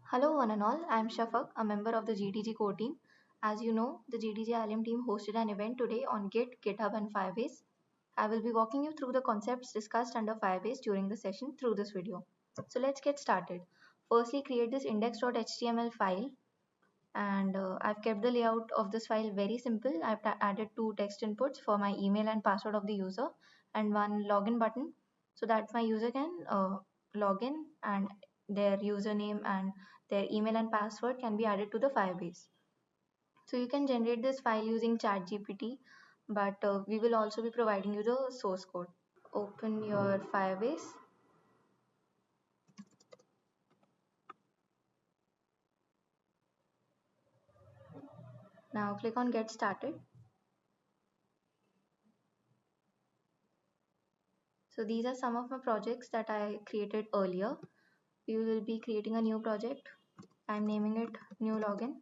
Hello, one and all. I'm Shafak, a member of the GTG core team. As you know, the GTG ILM team hosted an event today on Git, GitHub, and Firebase. I will be walking you through the concepts discussed under Firebase during the session through this video. So let's get started. Firstly, create this index.html file, and I've kept the layout of this file very simple. I've added two text inputs for my email and password of the user and one login button so that my user can log in and their username and their email and password can be added to the Firebase. So you can generate this file using ChatGPT, but we will also be providing you the source code. Open your Firebase. Now click on Get Started. So these are some of my projects that I created earlier. We will be creating a new project. I'm naming it new login.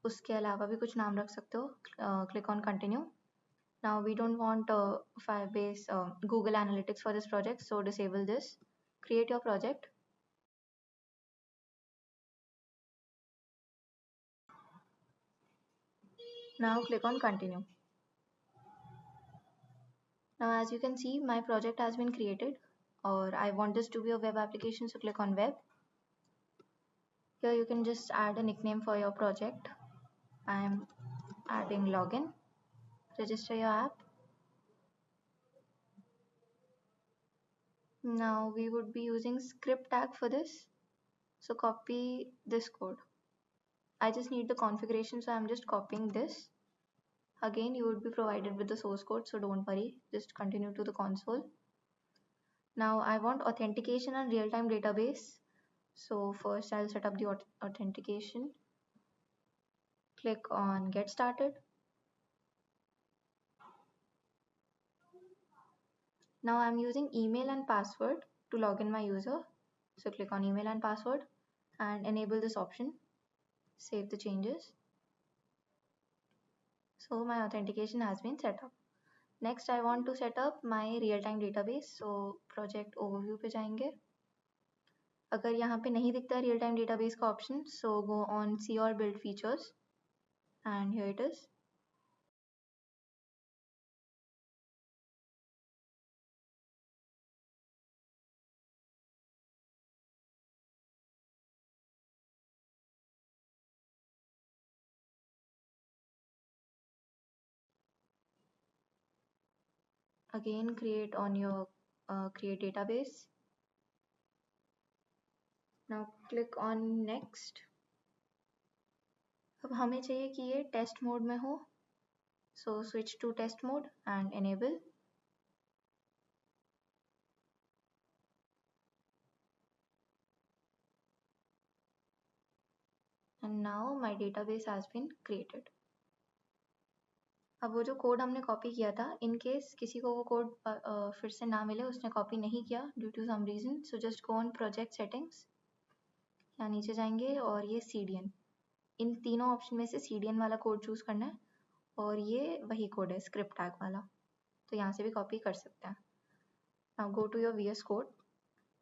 उसके अलावा भी कुछ नाम रख सकते हो. Click on continue. Now we don't want Firebase Google Analytics for this project, so disable this. Create your project. Now click on continue. Now as you can see, my project has been created, or I want this to be a web application, so click on web. Here you can just add a nickname for your project. I am adding login. Register your app. Now we would be using script tag for this. So copy this code. I just need the configuration, so I'm just copying this. Again, you would be provided with the source code, so don't worry, just continue to the console. Now I want authentication and real-time database. So first I'll set up the authentication. Click on Get Started. Now I'm using email and password to log in my user. So click on email and password and enable this option. Save the changes. So my authentication has been set up. Next I want to set up my real-time database. So project overview पे जाएंगे. अगर यहाँ पे नहीं दिखता real time database का option, so go on सी और build features and here it is. Again create on your create database. Now click on next. अब हमें चाहिए कि ये टेस्ट मोड में हो, so switch to test mode and enable. And now my database has been created. अब वो जो कोड हमने कॉपी किया था, इन केस किसी को वो कोड फिर से ना मिले, उसने कॉपी नहीं किया due to some reason, so just go on project settings. यहाँ नीचे जाएंगे और ये CDN, इन तीनों ऑप्शन में से CDN वाला कोड चूज करना है और ये वही कोड है स्क्रिप्ट टैग वाला, तो यहाँ से भी कॉपी कर सकते हैं. Now go to your VS Code,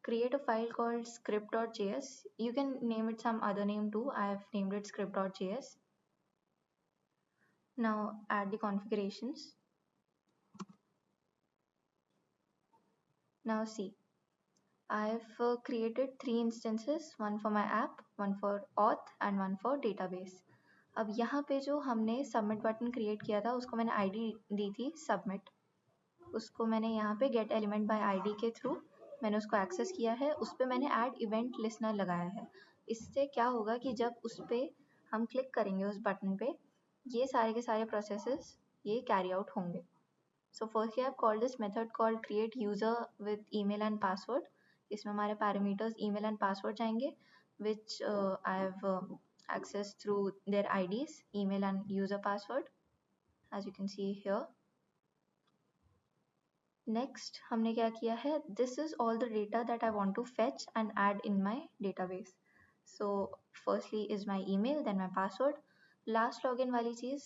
create a file called script.js. You can name it some other name too. I have named it script.js. Now add the configurations. Now see, I've created 3 instances, one for my app, one for auth and one for database. अब यहाँ पे जो हमने submit button create किया था, उसको मैंने ID दी थी submit. उसको मैंने यहाँ पे get element by ID के थ्रू मैंने उसको एक्सेस किया है. उस पर मैंने add event listener लगाया है. इससे क्या होगा कि जब उस पर हम क्लिक करेंगे उस बटन पे, ये सारे के सारे प्रोसेसेस ये कैरी आउट होंगे. So firstly I've called this method called create user with email and password. इसमें हमारे parameters email and password जाएंगे, which I've accessed through their IDs, email and user password, as you can see here. Next हमने क्या किया है, this is all the data that I want to fetch and add in my database. So firstly is my email, then my password. Last login वाली चीज़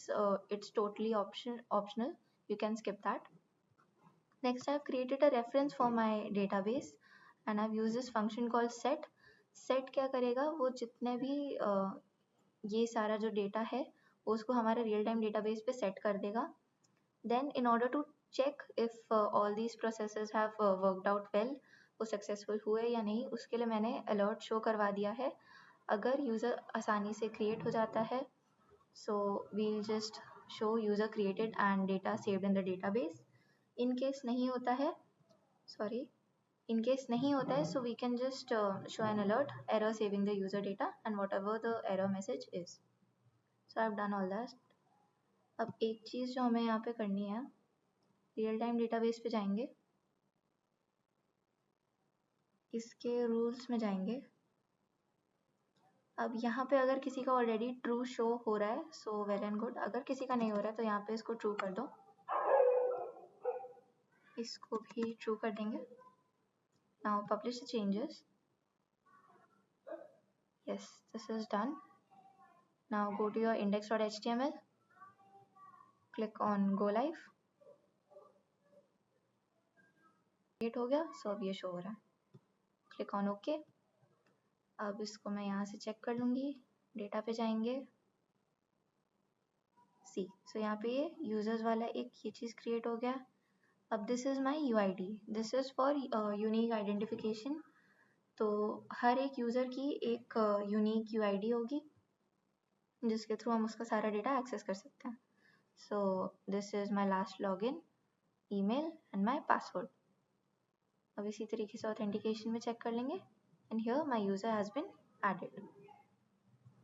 it's totally optional, you can skip that. Next I've created a reference for my database and I've used this function called set. Set क्या करेगा, वो जितने भी ये सारा जो data है वो उसको हमारे रियल टाइम डेटाबेस पे सेट कर देगा. Then in order to check if all these processes have worked out well, वो सक्सेसफुल हुए या नहीं, उसके लिए मैंने अलर्ट शो करवा दिया है. अगर यूज़र आसानी से क्रिएट हो जाता है, so we'll just show user created and data saved in the database. In case नहीं होता है, sorry, in case नहीं होता है, so we can just show an alert, error saving the user data and whatever the error message is. So I've done all that. अब एक चीज़ जो हमें यहाँ पे करनी है, रियल टाइम डेटाबेस पे जाएंगे, इसके रूल्स में जाएंगे. अब यहाँ पे अगर किसी का ऑलरेडी ट्रू शो हो रहा है, सो वेल एंड गुड. अगर किसी का नहीं हो रहा है तो यहाँ पे इसको ट्रू कर दो, इसको भी ट्रू कर देंगे. Now publish the changes. Yes, this is done. Now go to your index.html, click on go live. Create हो गया, so अब ये शो हो रहा है. Click on OK. अब इसको मैं यहाँ से चेक कर लूँगी, डेटा पे जाएंगे. सी, सो यहाँ पे ये यूजर्स वाला एक ये चीज़ क्रिएट हो गया. अब this is my UID, this is for unique identification. तो हर एक यूज़र की एक यूनिक UID होगी जिसके थ्रू हम उसका सारा डेटा एक्सेस कर सकते हैं. So this is my last login, email and my password. अब इसी तरीके से ऑथेंटिकेशन में चेक कर लेंगे, and here my user has been added.